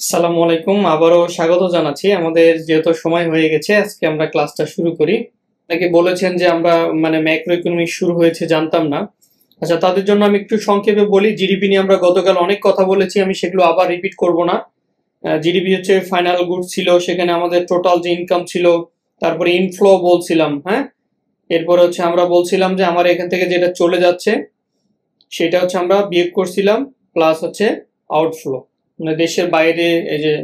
আসসালামু আলাইকুম, আবারও স্বাগত জানাচ্ছি। আমাদের যেহেতু সময় হয়ে গেছে, আজকে আমরা ক্লাসটা শুরু করি। নাকি বলেছেন যে আমরা ম্যাক্রো ইকোনমিক্স শুরু হয়েছে জানতাম না। আচ্ছা, তাদের জন্য আমি একটু সংক্ষেপে বলি। জিডিপি নিয়ে আমরা গতকাল অনেক কথা বলেছি, আমি সেগুলো আবার রিপিট করব না। জিডিপি হচ্ছে ফাইনাল গুড ছিল, সেখানে আমাদের টোটাল যে ইনকাম ছিল, তারপরে ইনফ্লো বলছিলাম, হ্যাঁ। এরপরে হচ্ছে আমরা বলছিলাম যে আমার এখান থেকে যেটা চলে যাচ্ছে সেটা হচ্ছে আমরা বিয়োগ করছিলাম, প্লাস হচ্ছে আউটফ্লো, মানে দেশের বাইরে এই যে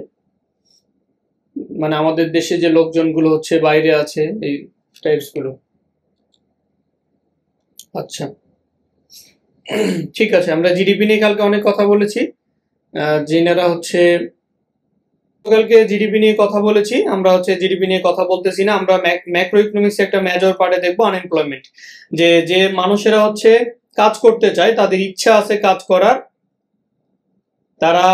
আমাদের দেশে যে লোকজনগুলো হচ্ছে বাইরে আছে এই টাইপস গুলো। আচ্ছা, ঠিক আছে, আমরা জিডিপি নিয়ে কালকে অনেক কথা বলেছি। যেনারা হচ্ছে কালকে জিডিপি নিয়ে কথা বলেছি, আমরা হচ্ছে জিডিপি নিয়ে কথা বলতেছি না। আমরা ম্যাক্রো ইকোনমিক্স একটা মেজর পার্টে দেখবো আনএমপ্লয়মেন্ট। যে যে মানুষেরা হচ্ছে কাজ করতে চায়, তাদের ইচ্ছা আছে কাজ করার, তারা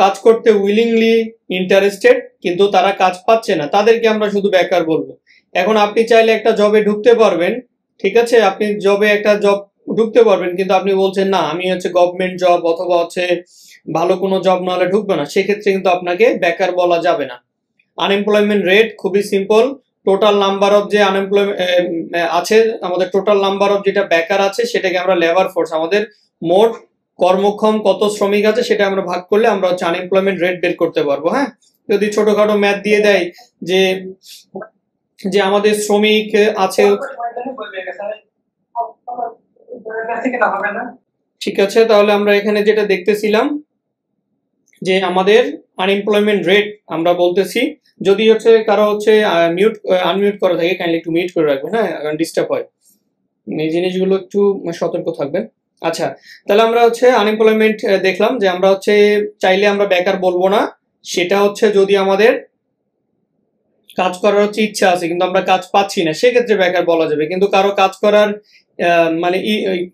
কাজ করতে উইলিংলি ইন্টারেস্টেড, কিন্তু তারা কাজ পাচ্ছে না, তাদেরকে আমরা শুধু বেকার বলবো। এখন আপনি চাইলে একটা জবে ঢুকতে পারবেন, ঠিক আছে, আপনি জবে একটা জব ঢুকতে পারবেন, কিন্তু আপনি বলছেন না আমি হচ্ছে গভর্নমেন্ট জব অথবা হচ্ছে ভালো কোনো জব না হলে ঢুকবে না, সেক্ষেত্রে কিন্তু আপনাকে বেকার বলা যাবে না। আনএমপ্লয়মেন্ট রেট খুবই সিম্পল। টোটাল নাম্বার অফ যে আনএমপ্লয়মেন্ট আছে, আমাদের টোটাল নাম্বার অফ যেটা বেকার আছে সেটাকে আমরা লেবার ফোর্স, আমাদের মোট কর্মক্ষম কত শ্রমিক আছে সেটা আমরা ভাগ করলে আমরা হচ্ছে আনএমপ্লয়মেন্ট রেট বের করতে পারবো। হ্যাঁ, যদি ছোটখাটো ম্যাথ দিয়ে দেয় যে যে আমাদের শ্রমিক আছে, ঠিক আছে, তাহলে আমরা এখানে যেটা দেখতেছিলাম যে আমাদের আনএমপ্লয়মেন্ট রেট আমরা বলতেছি, যদি হচ্ছে কারো হচ্ছে আনমিউট করা থাকে, কাইন্ডলি একটু মিউট করে রাখবেন, হ্যাঁ, কারণ ডিস্টার্ব হয়। এই জিনিসগুলো একটু সতর্ক থাকবেন। আচ্ছা, তাহলে আমরা হচ্ছে আনএমপ্লয়মেন্ট দেখলাম যে আমরা হচ্ছে চাইলে আমরা বেকার বলবো না, সেটা হচ্ছে যদি আমাদের কাজ করার হচ্ছে ইচ্ছা আছে কিন্তু আমরা কাজ পাচ্ছি না, সেক্ষেত্রে বেকার বলা যাবে। কিন্তু কারো কাজ করার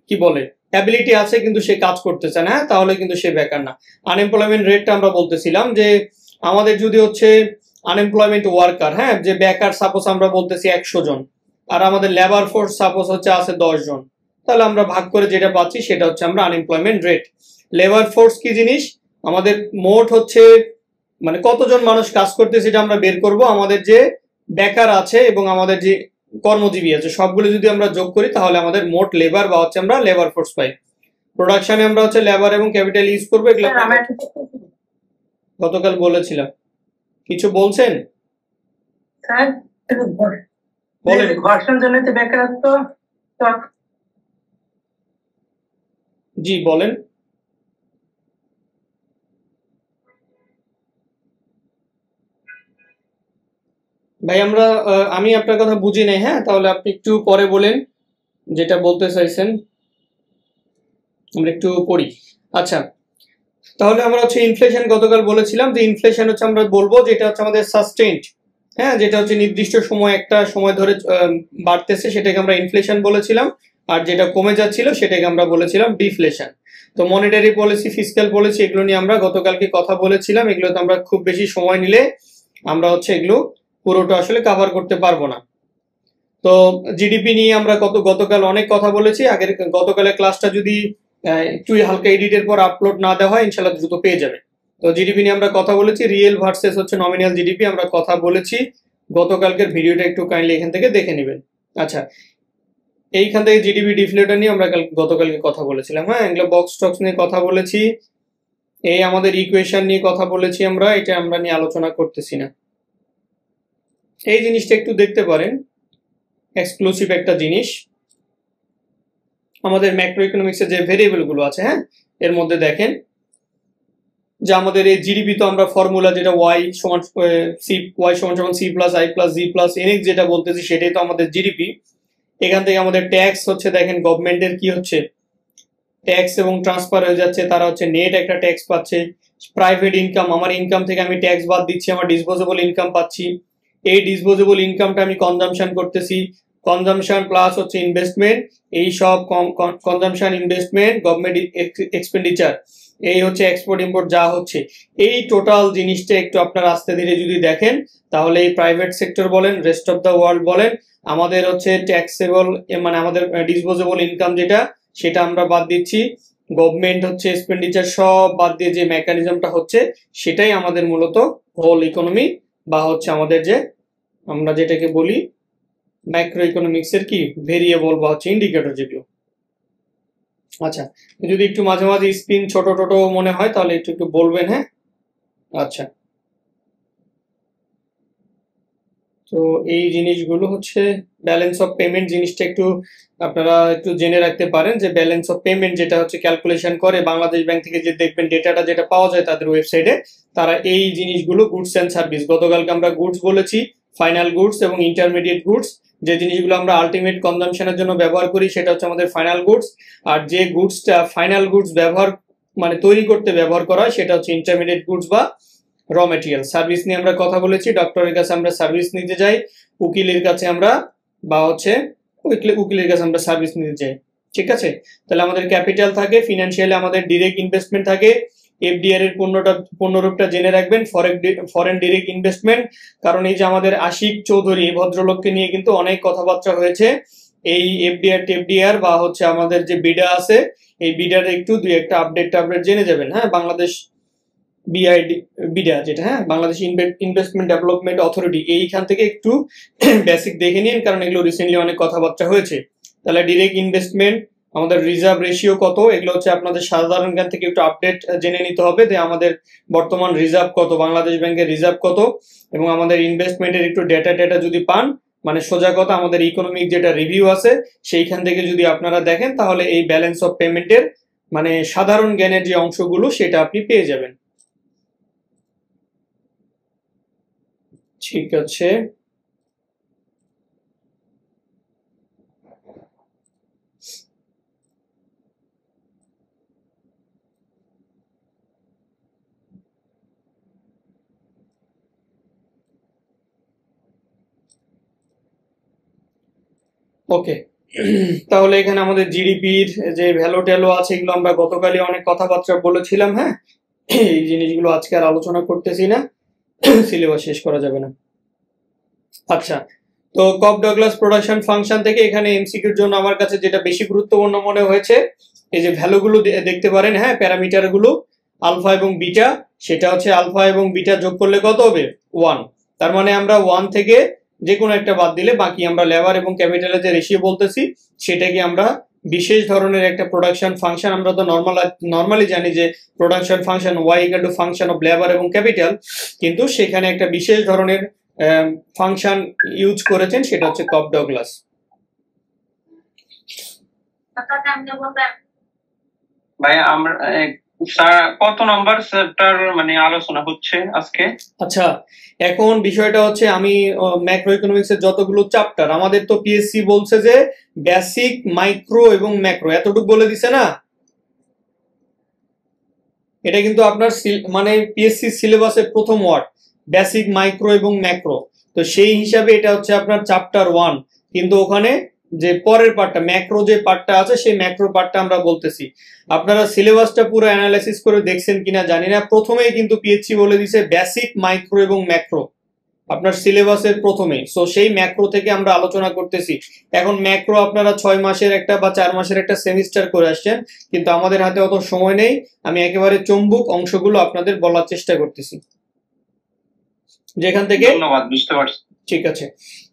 কি বলে অ্যাবিলিটি আছে কিন্তু সে কাজ করতেছে না, তাহলে কিন্তু সে বেকার না। আনএমপ্লয়মেন্ট রেটটা আমরা বলতেছিলাম যে আমাদের যদি হচ্ছে আনএমপ্লয়মেন্ট ওয়ার্কার, হ্যাঁ, যে বেকার সাপোজ আমরা বলতেছি 100 জন, আর আমাদের লেবার ফোর্স সাপোজ হচ্ছে আছে 10 জন, তাহলে আমরা ভাগ করে যেটা পাচ্ছি সেটা হচ্ছে আমরা আনএমপ্লয়মেন্ট রেট। লেবার ফোর্স কি জিনিস? আমাদের মোট হচ্ছে কতজন মানুষ কাজ করতেছে সেটা আমরা বের করব। আমাদের যে বেকার আছে এবং আমাদের যে কর্মজীবী আছে সবগুলো যদি আমরা যোগ করি তাহলে আমাদের মোট লেবার বা হচ্ছে আমরা লেবার ফোর্স পাই। প্রোডাকশনে আমরা হচ্ছে লেবার এবং ক্যাপিটাল ইউজ করবো, এগুলো গতকাল বলেছিলাম। কিছু বলছেন? বলেন। ঘর্ষণ জনিত বেকারত্ব, জি বলেন। ভাই আমি আপনার কথা বুঝি নাই, হ্যাঁ, তাহলে আপনি একটু পরে বলেন যেটা বলতে চাইছেন, আমরা একটু পড়ি। আচ্ছা, তাহলে আমরা হচ্ছে ইনফ্লেশন গতকাল বলেছিলাম যে ইনফ্লেশন হচ্ছে আমরা বলবো যেটা হচ্ছে আমাদের সাস্টেইনড, হ্যাঁ, যেটা হচ্ছে নির্দিষ্ট সময় একটা সময় ধরে বাড়তেছে সেটাকে আমরা ইনফ্লেশন বলেছিলাম, আর যেটা কমে যাচ্ছিল সেটাকে আমরা বলেছিলাম ডিফ্লেশন। তো মনিটারি পলিসি, ফিসক্যাল পলিসি, এগুলো নিয়ে আমরা গতকালকে কথা বলেছিলাম। এগুলো তো আমরা খুব বেশি সময় নিলে আমরা হচ্ছে এগুলো পুরোটা আসলে কভার করতে পারবো না। তো জিডিপি নিয়ে আমরা গতকাল অনেক কথা বলেছি। আগের গতকালের ক্লাসটা যদি একটু হালকা এডিটের পর আপলোড না দেওয়া হয় ইনশাল্লাহ দ্রুত পেয়ে যাবে। তো জিডিপি নিয়ে আমরা কথা বলেছি, রিয়েল ভার্সেস হচ্ছে নমিনাল জিডিপি আমরা কথা বলেছি। গতকালকের ভিডিওটা একটু কাইন্ডলি এখান থেকে দেখে নেবেন। আচ্ছা, এইখান থেকে জিডিপি ডিফ্লেটর নিয়ে আমরা গতকালকে কথা বলেছিলাম, হ্যাঁ, এগুলো বক্স স্টক্স নিয়ে কথা বলেছি। এই আমাদের ইকুয়েশন নিয়ে কথা বলেছি আমরা, এটা আমরা নিয়ে আলোচনা করতেছি না। এই জিনিসটা একটু দেখতে পারেন, এক্সক্লুসিভ একটা জিনিস। আমাদের ম্যাক্রো ইকোনমিক্সের যে ভেরিয়েবল গুলো আছে, হ্যাঁ, এর মধ্যে দেখেন যে আমাদের এই জিডিপি তো আমরা ফর্মুলা যেটা ওয়াই সমান C plus I plus G plus NX যেটা বলতেছি সেটাই তো আমাদের জিডিপি। এখান থেকে আমাদের ট্যাক্স হচ্ছে দেখেন গভর্নমেন্টের কি হচ্ছে ট্যাক্স এবং ট্রান্সফার হয়ে যাচ্ছে, তারা হচ্ছে নেট একটা ট্যাক্স পাচ্ছে। প্রাইভেট ইনকাম, আমার ইনকাম থেকে আমি ট্যাক্স বাদ দিচ্ছি, আমার ডিসপোজেবল ইনকাম পাচ্ছি। এই ডিসপোজেবল ইনকামটা আমি কনজামশন করতেছি, কনজামশন প্লাস হচ্ছে ইনভেস্টমেন্ট, এই সব কনজামশন, ইনভেস্টমেন্ট, গভর্নমেন্ট এক্সপেন্ডিচার, এই হচ্ছে এক্সপোর্ট ইম্পোর্ট যা হচ্ছে, এই টোটাল জিনিসটা একটু আপনারা আস্তে ধীরে যদি দেখেন তাহলে এই প্রাইভেট সেক্টর বলেন, রেস্ট অফ দ্য ওয়ার্ল্ড বলেন, আমাদের হচ্ছে ট্যাক্সেবল আমাদের ডিসপোজেবল ইনকাম যেটা সেটা আমরা বাদ দিচ্ছি, গভর্নমেন্ট হচ্ছে এক্সপেন্ডিচার সব বাদ দিয়ে যে মেকানিজমটা হচ্ছে সেটাই আমাদের মূলত হোল ইকোনমি বা হচ্ছে আমাদের যে আমরা যেটাকে বলি ম্যাক্রো ইকোনমিক্সের কি ভেরিয়েবল বা হচ্ছে ইন্ডিকেটর যেগুলো। আচ্ছা, যদি একটু মাঝে মাঝে স্ক্রিন ছোট ছোট মনে হয় তাহলে একটু একটু বলবেন, হ্যাঁ। আচ্ছা, তো এই জিনিসগুলো হচ্ছে ব্যালেন্স অফ পেমেন্ট জিনিসটা একটু আপনারা একটু জেনে রাখতে পারেন যে ব্যালেন্স অফ পেমেন্ট যেটা হচ্ছে ক্যালকুলেশন করে বাংলাদেশ ব্যাংক থেকে যে দেখবেন ডেটাটা যেটা পাওয়া যায় তাদের ওয়েবসাইটে, তারা এই জিনিসগুলো গুডস অ্যান্ড সার্ভিস, গতকালকে আমরা গুডস বলেছি, ফাইনাল গুডস এবং ইন্টারমিডিয়েট গুডস, যে জিনিসগুলো আমরা আলটিমেট কনজাম্পশনের জন্য ব্যবহার করি সেটা হচ্ছে আমাদের ফাইনাল গুডস, আর যে গুডসটা ফাইনাল গুডস ব্যবহার মানে তৈরি করতে ব্যবহার করা হয় সেটা হচ্ছে ইন্টারমিডিয়েট গুডস বা র মেটেরিয়াল। সার্ভিস নিয়ে আমরা কথা বলেছি, ডক্টরের কাছে আমরা সার্ভিস নিতে যাই, উকিলের কাছে আমরা বা হচ্ছে উকিলের কাছে আমরা সার্ভিস নিতে যাই, ঠিক আছে। তাহলে আমাদের ক্যাপিটাল থাকে, ফিনান্সিয়ালি আমাদের ডিরেক্ট ইনভেস্টমেন্ট থাকে, এফডিআর এর পূর্ণরূপটা জেনে রাখবেন, ফরেন ডিরেক্ট ইনভেস্টমেন্ট। কারণ এই যে আমাদের আশিক চৌধুরী এই ভদ্রলোককে নিয়ে কিন্তু অনেক কথাবার্তা হয়েছে, এই এফডিআর বা হচ্ছে আমাদের যে বিডা আছে এই বিডার একটু দুই একটা আপডেট জেনে যাবেন, হ্যাঁ। বাংলাদেশ বিডা যেটা, হ্যাঁ, বাংলাদেশ ইনভেস্টমেন্ট ডেভেলপমেন্ট অথরিটি, এইখান থেকে একটু বেসিক দেখে নিন কারণ এগুলো রিসেন্টলি অনেক কথাবার্তা হয়েছে। তাহলে ডিরেক্ট ইনভেস্টমেন্ট, আমাদের রিজার্ভ রেশিও কত, এগুলো হচ্ছে আপনাদের সাধারণ জ্ঞান থেকে একটু আপডেট জেনে নিতে হবে যে আমাদের বর্তমান রিজার্ভ কত, বাংলাদেশ ব্যাংকের রিজার্ভ কত, এবং আমাদের ইনভেস্টমেন্টের একটু ডেটা যদি পান, মানে সোজা কথা আমাদের ইকোনমিক যেটা রিভিউ আছে সেইখান থেকে যদি আপনারা দেখেন তাহলে এই ব্যালেন্স অফ পেমেন্টের মানে সাধারণ জ্ঞানের যে অংশগুলো সেটা আপনি পেয়ে যাবেন, ঠিক আছে। ওকে, তাহলে এখানে আমাদের জিডিপির যে ভ্যালু ট্যালু আছে এগুলো আমরা গতকালই অনেক কথাবার্তা বলেছিলাম, হ্যাঁ। এই জিনিসগুলো আজকে আর আলোচনা করতেছি না, সিলেবাস শেষ করা যাবে না। আচ্ছা, তো কপ ডগলাস প্রোডাকশন ফাংশন থেকে এখানে এমসিকিউর জন্য আমার কাছে যেটা বেশি গুরুত্বপূর্ণ মনে হয়েছে এই যে ভ্যালুগুলো দেখতে পারেন, হ্যাঁ, প্যারামিটারগুলো আলফা এবং বিটা, সেটা হচ্ছে আলফা এবং বিটা যোগ করলে কত হবে 1। তার মানে আমরা 1 থেকে যে কোনো একটা বাদ দিলে বাকি আমরা লেবার এবং ক্যাপিটালের যে রেশিও বলতেছি সেটাকে আমরা বিশেষ ধরনের একটা প্রোডাকশন ফাংশন, আমরা তো নর্মালি জানি যে production function Y equal to function of labour এবং ক্যাপিটাল, কিন্তু সেখানে একটা বিশেষ ধরনের ফাংশন ইউজ করেছেন সেটা হচ্ছে কপ ডগলাস। ভাই আমরা কত নাম্বার চ্যাপ্টার মানে আলোচনা হচ্ছে আজকে? আচ্ছা, এখন বিষয়টা হচ্ছে আমি ম্যাক্রো ইকোনমিক্স এর যতগুলো চ্যাপ্টার আমাদের তো পিএসসি বলছে যে বেসিক, মাইক্রো এবং ম্যাক্রো এতটুকু বলে দিছে না, এটা কিন্তু আপনার মানে পিএসসি সিলেবাসের প্রথম ওয়ার্ড বেসিক, মাইক্রো এবং ম্যাক্রো, তো সেই হিসাবে এটা হচ্ছে আপনার চ্যাপ্টার 1, কিন্তু ওখানে যে পরের পার্টটা ম্যাক্রো যে পার্টটা আছে সেই ম্যাক্রো পার্টটা আমরা বলতেছি। আপনারা সিলেবাসটা পুরো অ্যানালাইসিস করে দেখছেন কিনা জানি না, প্রথমেই কিন্তু পিএসসি বলে দিছে বেসিক, মাইক্রো এবং ম্যাক্রো আপনার সিলেবাসের প্রথমেই, সো সেই ম্যাক্রো থেকে আমরা আলোচনা করতেছি। এখন ম্যাক্রো আপনারা 6 মাসের একটা বা 4 মাসের একটা সেমিস্টার করে আসছেন, কিন্তু আমাদের হাতে অত সময় নেই, আমি একেবারে চম্বুক অংশগুলো আপনাদের বলার চেষ্টা করতেছি যেখান থেকে। ধন্যবাদ, বুঝতে পারছি। ঠিক আছে,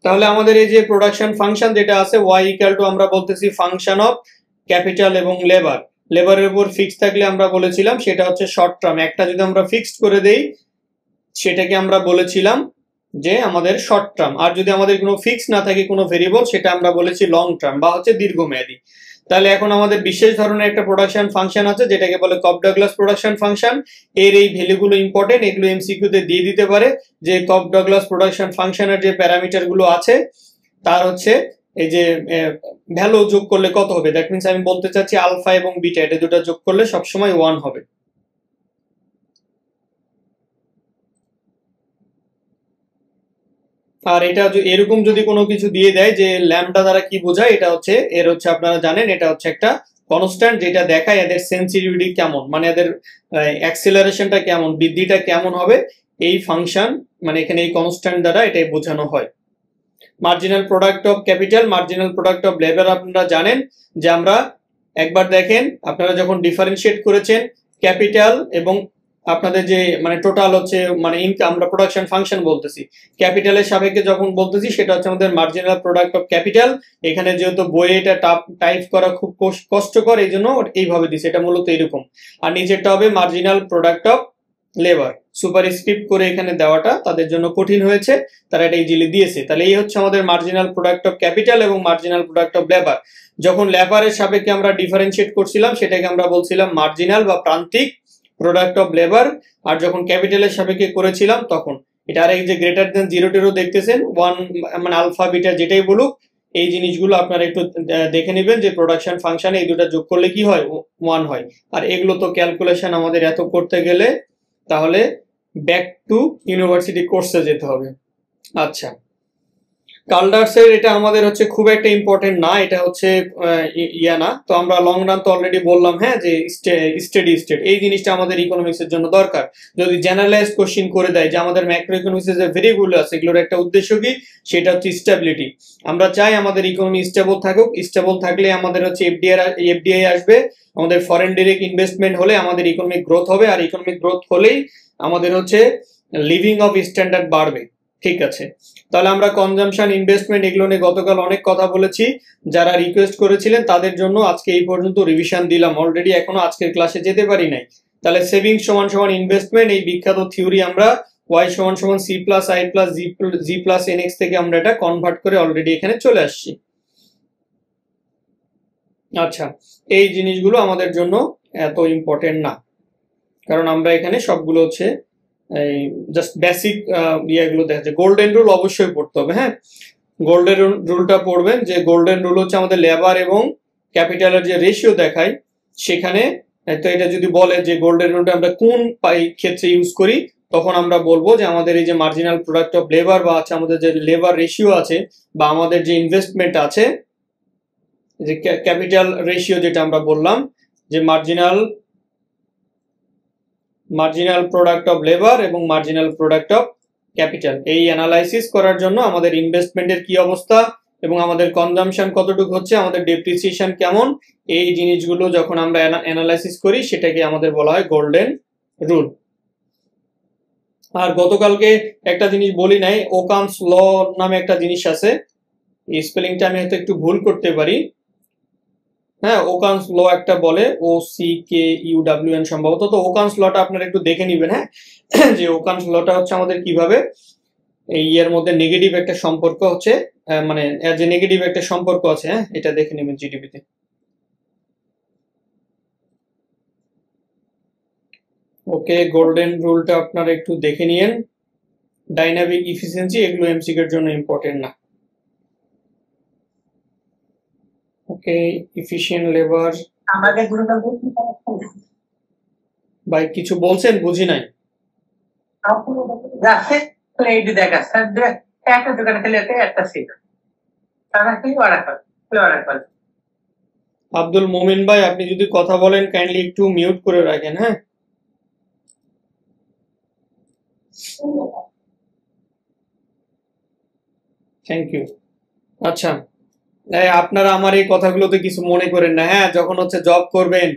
তাহলে আমাদের এই যে প্রোডাকশন ফাংশন যেটা আছে ওয়াই ইকুয়াল টু আমরা বলতেছি ফাংশন অফ ক্যাপিটাল এবং লেবার, লেবারের উপর ফিক্স থাকলে আমরা বলেছিলাম সেটা হচ্ছে শর্ট টার্ম, একটা যদি আমরা ফিক্সড করে দেই সেটাকে আমরা বলেছিলাম যে আমাদের শর্ট টার্ম, আর যদি আমাদের কোনো ফিক্স না থাকে কোনো ভেরিয়েবল সেটা আমরা বলেছি লং টার্ম বা হচ্ছে দীর্ঘমেয়াদী। তাহলে এখন আমাদের বিশেষ ধরনের একটা প্রোডাকশন ফাংশন আছে যেটাকে বলে কপ ডগলাস প্রোডাকশন ফাংশন, এর এই ভ্যালুগুলো ইম্পর্টেন্ট, এগুলো এমসিকিউ তে দিয়ে দিতে পারে যে কপ ডগলাস প্রোডাকশন ফাংশনের যে প্যারামিটার গুলো আছে তার হচ্ছে এই যে ভ্যালু যোগ করলে কত হবে, দ্যাট মিন্স আমি বলতে চাচ্ছি আলফা এবং বিটা এটা দুটো যোগ করলে সবসময় 1 হবে। আর এটা এরকম যদি কোনো কিছু দিয়ে দেয় যে ল্যামডা দ্বারা কি বোঝায়, এটা হচ্ছে এর হচ্ছে আপনারা জানেন এটা হচ্ছে একটা কনস্ট্যান্ট যেটা দেখায় এদের সেন্সিটিভিটি কেমন, মানে এদের অ্যাক্সিলারেশনটা কেমন, বৃদ্ধিটা কেমন হবে, এই ফাংশন মানে এখানে এই কনস্ট্যান্ট দ্বারা এটাই বোঝানো হয়। Marginal product of capital, marginal product of labour আপনারা জানেন যে আমরা একবার দেখেন আপনারা যখন ডিফারেন্সিয়েট করেছেন ক্যাপিটাল এবং আপনাদের যে মানে টোটাল হচ্ছে মানে ইনকাম, আমরা প্রোডাকশন ফাংশন বলতেছি, ক্যাপিটালের সাপেক্ষে যখন বলতেছি সেটা হচ্ছে আমাদের মার্জিনাল প্রোডাক্ট অফ ক্যাপিটাল। এখানে যেহেতু বইয়ে এটা টাইপ করা খুব কষ্টকর, এই জন্য এইভাবে দিছে, এটা মূলত এরকম। আর নিচেরটা হবে marginal product of labour, superscript করে এখানে দেওয়াটা তাদের জন্য কঠিন হয়েছে, তারা এটা ইজিলি দিয়েছে। তাহলে এই হচ্ছে আমাদের মার্জিনাল প্রোডাক্ট অফ ক্যাপিটাল এবং মার্জিনাল প্রোডাক্ট অফ লেবার। যখন লেবারের সাপেক্ষে আমরা ডিফারেন্সিয়েট করছিলাম সেটাকে আমরা বলছিলাম মার্জিনাল বা প্রান্তিক প্রোডাক্ট অফ লেবার, আর যখন ক্যাপিটালের সাপেক্ষে করেছিলাম তখন এটা। আর এই যে গ্রেটার দেন জিরো টেরো দেখতেছেন, ওয়ান মানে আলফা বিটা যেটাই বলুক, এই জিনিসগুলো আপনারা একটু দেখে নেবেন যে প্রোডাকশন ফাংশনে এই দুটো যোগ করলে কি হয়, 1 হয়। আর এগুলো তো ক্যালকুলেশন আমাদের এত করতে গেলে তাহলে ব্যাক টু ইউনিভার্সিটি কোর্সে যেতে হবে। আচ্ছা, কালডার্সের এটা আমাদের হচ্ছে খুব একটা ইম্পর্টেন্ট না, এটা হচ্ছে ইয়া না। তো আমরা লং রান তো অলরেডি বললাম, হ্যাঁ, যে স্টেডি স্টেট এই জিনিসটা আমাদের ইকোনমিক্সের জন্য দরকার। যদি জেনারেলাইজ কোশ্চিন করে দেয় যে আমাদের ম্যাক্রো ইকোনমিক্সের যে ভেরিয়েবল আছে এগুলোর একটা উদ্দেশ্য কি, সেটা হচ্ছে স্টেবিলিটি। আমরা চাই আমাদের ইকোনমি স্টেবল থাকুক, স্টেবল থাকলে আমাদের হচ্ছে এফডিআই আসবে, আমাদের ফরেন ডিরেক্ট ইনভেস্টমেন্ট হলে আমাদের ইকোনমিক গ্রোথ হবে, আর ইকোনমিক গ্রোথ হলেই আমাদের হচ্ছে লিভিং অফ স্ট্যান্ডার্ড বাড়বে। ঠিক আছে, তাহলে আমরা কনজাম্পশন, ইনভেস্টমেন্ট এগুলো নিয়ে গতকাল অনেক কথা বলেছি। যারা রিকোয়েস্ট করেছিলেন তাদের জন্য আজকে এই পর্যন্ত রিভিশন দিলাম, অলরেডি এখনো আজকের ক্লাসে যেতে পারি নাই। তাহলে সেভিংস সমান সমান ইনভেস্টমেন্ট, এই বিখ্যাত থিওরি আমরা y সমান সমান c plus i plus g plus nx থেকে আমরা এটা কনভার্ট করে অলরেডি এখানে চলে আসছি। আচ্ছা, এই জিনিসগুলো আমাদের জন্য এত ইম্পর্টেন্ট না, কারণ আমরা এখানে সবগুলো হচ্ছে এই জাস্ট বেসিক ইয়েগুলো দেখা যায়। গোল্ডেন রুল অবশ্যই পড়তে হবে, হ্যাঁ, গোল্ডেন রুলটা পড়বেন। যে গোল্ডেন রুল হচ্ছে আমাদের লেবার এবং ক্যাপিটালের যে রেশিও দেখায় সেখানে, তো এটা যদি বলে যে গোল্ডেন রুলটা আমরা কোন ক্ষেত্রে ইউজ করি, তখন আমরা বলবো যে আমাদের এই যে মার্জিনাল প্রোডাক্ট অফ লেবার বা আছে আমাদের যে লেবার রেশিও আছে বা আমাদের যে ইনভেস্টমেন্ট আছে, যে ক্যাপিটাল রেশিও যেটা আমরা বললাম যে মার্জিনাল প্রোডাক্ট অফ লেবার এবং মার্জিনাল প্রোডাক্ট অফ ক্যাপিটাল, এই অ্যানালাইসিস করার জন্য আমাদের ইনভেস্টমেন্টের কি অবস্থা এবং আমাদের কনজাম্পশন কতটুকু হচ্ছে, আমাদের ডেপ্রিসিয়েশন কেমন, এই জিনিসগুলো যখন আমরা অ্যানালাইসিস করি সেটাকে আমাদের বলা হয় গোল্ডেন রুল। আর গতকালকে একটা জিনিস বলি নাই, ওকামস ল নামে একটা জিনিস আছে, এই স্পেলিংটা আমি হয়তো একটু ভুল করতে পারি, হ্যাঁ, ওকামস ল একটা বলে, OCKUWN সম্ভবত। তো ওকামস লটা আপনারা একটু দেখে নিবেন, হ্যাঁ, যে ওকামস লটা হচ্ছে আমাদের কিভাবে এই এর মধ্যে নেগেটিভ একটা সম্পর্ক হচ্ছে, মানে এর যে নেগেটিভ একটা সম্পর্ক আছে, হ্যাঁ, এটা দেখে নেবেন জিডিপিতে। ওকে, গোল্ডেন রুলটা আপনারা একটু দেখে নিয়েন। ডাইনামিক ইফিসিয়েন্সি এগুলো এমসিকিউ এর জন্য ইম্পর্টেন্ট না। ওকে, ইফিশিয়েন্ট লেবার আমাদের ভাই কিছু বলছেন, বুঝি নাই। যাচ্ছে এইটি দেখা একটা দোকানে খেলে একটা সিট তারা কি অর্ডার করে। আব্দুল মোমিন ভাই, আপনি যদি কথা বলেন কাইন্ডলি একটু মিউট করে রাখেন, হ্যাঁ। Thank you. আচ্ছা, আপনারা আমার এই কথাগুলোতে কিছু মনে করেন না, হ্যাঁ। যখন হচ্ছে জব করবেন,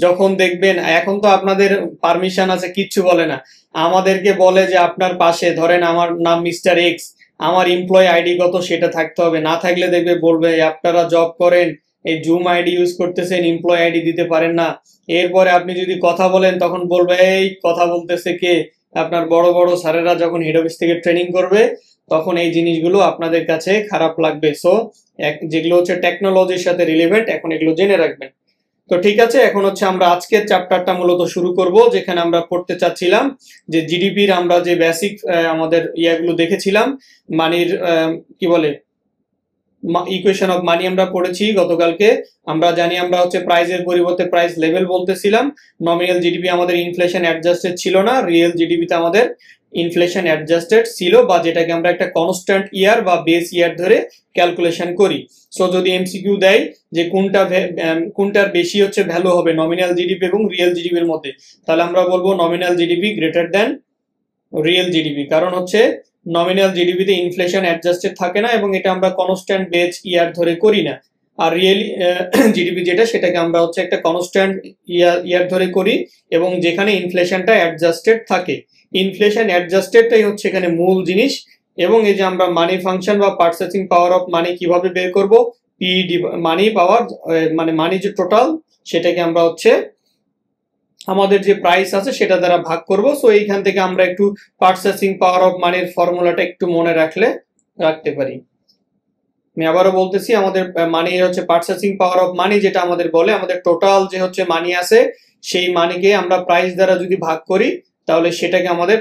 যখন দেখবেন এখন তো আপনাদের পারমিশন আছে, কিচ্ছু বলে না, আমাদেরকে বলে যে আপনার পাশে ধরেন আমার নাম মিস্টার এক্স, আমার এমপ্লয় আইডি কত সেটা থাকতে হবে, না থাকলে দেখবে বলবে আপনারা জব করেন, এই জুম আইডি ইউজ করতেছেন, এমপ্লয় আইডি দিতে পারেন না। এরপরে আপনি যদি কথা বলেন তখন বলবে এই কথা বলতেছে কে, আপনার বড় বড় স্যারেরা যখন হেড অফিস থেকে ট্রেনিং করবে তখন এই জিনিসগুলো আপনাদের কাছে খারাপ লাগবে। সো যেগুলো হচ্ছে টেকনোলজির সাথে রিলেভেন্ট, এখন এগুলো জেনে রাখবেন। তো ঠিক আছে, এখন হচ্ছে আমরা আজকের চ্যাপ্টারটা মূলত শুরু করব, যেখানে আমরা পড়তে চাচ্ছিলাম যে জিডিপির আমরা যে বেসিক আমাদের ইয়াগুলো দেখেছিলাম, মানির কি বলে ইকুয়েশন অফ মানি আমরা পড়েছি গতকালকে। আমরা জানি আমরা হচ্ছে প্রাইসের পরিবর্তে প্রাইস লেভেল বলতেছিলাম। নমিনাল জিডিপি আমাদের ইনফ্লেশন অ্যাডজাস্টেড ছিল না, রিয়েল জিডিপিতে আমাদের ইনফ্লেশন অ্যাডজাস্টেড ছিল, বা যেটাকে আমরা একটা কনস্ট্যান্ট ইয়ার বা বেস ইয়ার ধরে ক্যালকুলেশন করি। সো যদি এমসিকিউ দেয় যে কোনটার বেশি হচ্ছে ভ্যালু হবে নমিনাল জিডিপি এবং রিয়েল জিডিপির মধ্যে, তাহলে আমরা বলবো nominal GDP greater than real GDP, কারণ হচ্ছে নমিনাল জিডিপিতে ইনফ্লেশন অ্যাডজাস্টেড থাকে না এবং এটা আমরা কনস্ট্যান্ট বেস ইয়ার ধরে করি না। আর রিয়েল জিডিপি যেটা, সেটাকে আমরা হচ্ছে একটা কনস্ট্যান্ট ইয়ার ধরে করি, এবং যেখানে ইনফ্লেশনটা অ্যাডজাস্টেড থাকে। ইনফ্লেশন অ্যাডজাস্টেডটাই হচ্ছে এখানে মূল জিনিস। এবং এই যে আমরা মানি ফাংশন বা পারচেসিং পাওয়ার অফ মানি কিভাবে বের করব, পি মানি পাওয়ার মানে মানি যে টোটাল, সেটাকে আমরা হচ্ছে আমাদের যে প্রাইস আছে সেটা দ্বারা ভাগ করব। সো এইখান থেকে আমরা একটু পারচেসিং পাওয়ার অফ মানির ফর্মুলাটা একটু মনে রাখতে পারি। আমি আবারও বলতেছি, আমাদের মানি হচ্ছে পারচেসিং পাওয়ার অফ মানি, যেটা আমাদের বলে আমাদের টোটাল যে হচ্ছে মানি আছে, সেই মানিকে আমরা প্রাইস দ্বারা যদি ভাগ করি, তাহলে সেটাকে আমাদের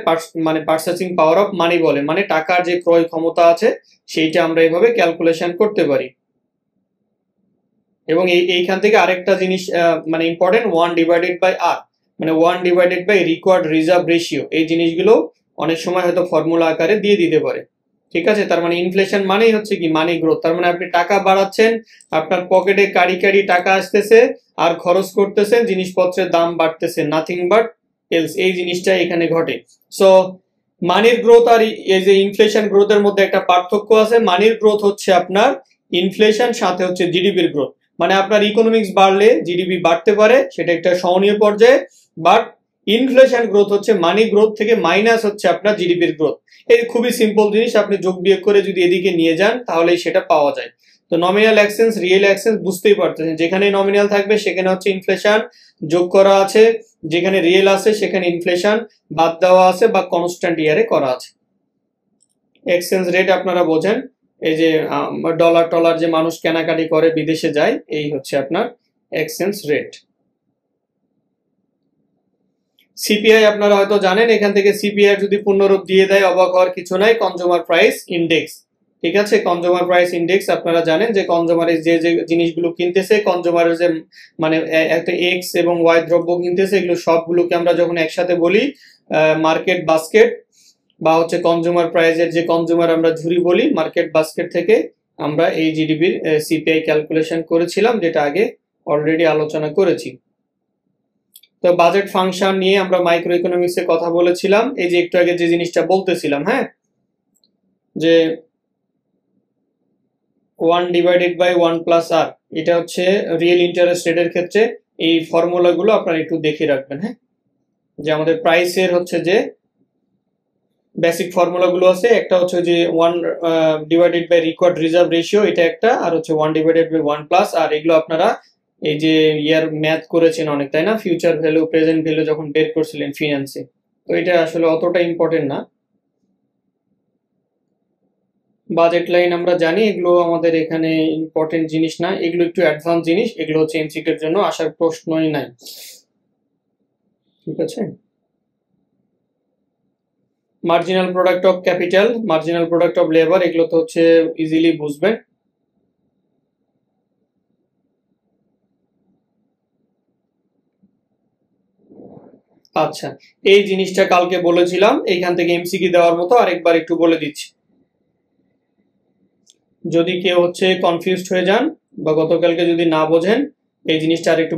মানে পারচেসিং পাওয়ার অফ মানি বলে। মানে টাকার যে ক্রয় ক্ষমতা আছে সেইটা আমরা এইভাবে ক্যালকুলেশন করতে পারি। এবং এইখান থেকে আরেকটা জিনিস মানে ইম্পর্টেন্ট, 1 ডিভাইডেড বাই আর, মানে 1 divided by required reserve ratio, এই জিনিসগুলো অনেক সময় হয়তো ফর্মুলা আকারে দিয়ে দিতে পারে। ঠিক আছে, তার মানে ইনফ্লেশন মানেই হচ্ছে কি মানি গ্রোথ। তার মানে আপনি টাকা বাড়াচ্ছেন, আপনার পকেটে কাড়ি টাকা আসতেছে আর খরচ করতেছেন, জিনিসপত্রের দাম বাড়তেছে, নাথিং বাট এলস, এই জিনিসটা এখানে ঘটে। সো মানির গ্রোথ আর এই যে ইনফ্লেশন গ্রোথের মধ্যে একটা পার্থক্য আছে। মানির গ্রোথ হচ্ছে আপনার ইনফ্লেশন সাথে হচ্ছে জিডিপির গ্রোথ, মানে আপনার ইকোনমিক্স বাড়লে জিডিপি বাড়তে পারে, সেটা একটা সহনীয় পর্যায়ে। বাট ইনফ্লেশন গ্রোথ হচ্ছে মানি গ্রোথ থেকে মাইনাস হচ্ছে আপনার জিডিপির গ্রোথ। এই খুবই সিম্পল জিনিস, আপনি যোগ বিয়োগ করে যদি এদিকে নিয়ে যান তাহলেই সেটা পাওয়া যায়। তো নমিনাল এক্সচেঞ্জ, রিয়েল এক্সচেঞ্জ বুঝতেই পারতেছেন, যেখানে নমিনাল থাকবে সেখানে হচ্ছে ইনফ্লেশন যোগ করা আছে, যেখানে রিয়েল আছে সেখানে ইনফ্লেশন বাদ দেওয়া আছে বা কনস্ট্যান্ট ইয়ারে করা আছে। এক্সচেঞ্জ রেট আপনারা বোঝেন, এই যে ডলার যে মানুষ কেনাকাটি করে বিদেশে যায়, এই হচ্ছে আপনার এক্সচেঞ্জ রেট। সিপিআই আপনারা হয়তো জানেন, এখান থেকে সিপিআই যদি পূর্ণরূপ দিয়ে দেয় অবাক হওয়ার কিছু নাই, কনজিউমার প্রাইস ইন্ডেক্স। ঠিক আছে, কনজিউমার প্রাইস ইন্ডেক্স আপনারা জানেন যে কনজিউমারের যে জিনিসগুলো কিনতেছে, কনজিউমারের যে মানে একটা এক্স এবং ওয়াই দ্রব্য কিনতেছে, এগুলো সবগুলোকে আমরা যখন একসাথে বলি মার্কেট বাস্কেট, বা হচ্ছে কনজিউমার প্রাইসের যে কনজিউমার আমরা ঝুড়ি বলি, মার্কেট বাস্কেট থেকে আমরা এই জিডিপির সিপিআই ক্যালকুলেশন করেছিলাম, যেটা আগে অলরেডি আলোচনা করেছি। তো বাজেট ফাংশন নিয়ে আমরা মাইক্রো ইকোনমিক্সে কথা বলেছিলাম, এই যে একটু আগে যে জিনিসটা বলতেছিলাম, হ্যাঁ, যে 1 ডিভাইডেড বাই 1 প্লাস আর, এটা হচ্ছে রিয়েল ইন্টারেস্ট রেটের ক্ষেত্রে। এই ফর্মুলাগুলো আপনারা একটু দেখে রাখবেন, হ্যাঁ, যে আমাদের প্রাইসের হচ্ছে যে বেসিক ফর্মুলাগুলো আছে, একটা হচ্ছে যে 1 divided by required reserve ratio, এটা একটা, আর হচ্ছে 1 ডিভাইডেড বাই 1 প্লাস আর। এগুলো আপনারা এই যে ইয়ার ম্যাথ করেছেন অনেক, তাই না, ফিউচার ভ্যালু প্রেজেন্ট ভ্যালু যখন বের করছিলেন ফিনান্সে। তো এটা আসলে অতটা ইম্পর্টেন্ট না। বাজেট লাইন আমরা জানি, এগুলো আমাদের এখানে ইম্পর্টেন্ট জিনিস না, এগুলো একটু অ্যাডভান্স জিনিস, এগুলো হচ্ছে এমসিকিউ এর জন্য আসার প্রশ্নই নাই। ঠিক আছে, marginal product of capital, marginal product of labour, এগুলো তো হচ্ছে ইজিলি বুঝবেন। আচ্ছা, এই জিনিসটা কালকে বলেছিলাম, এইখান থেকে এমসিকিউ দেওয়ার মতো আরেকবার একটু বলে দিচ্ছি, যদি কেউ হচ্ছে কনফিউজড হয়ে যান বা গতকালকে যদি না বোঝেন, এই জিনিসটা আর একটু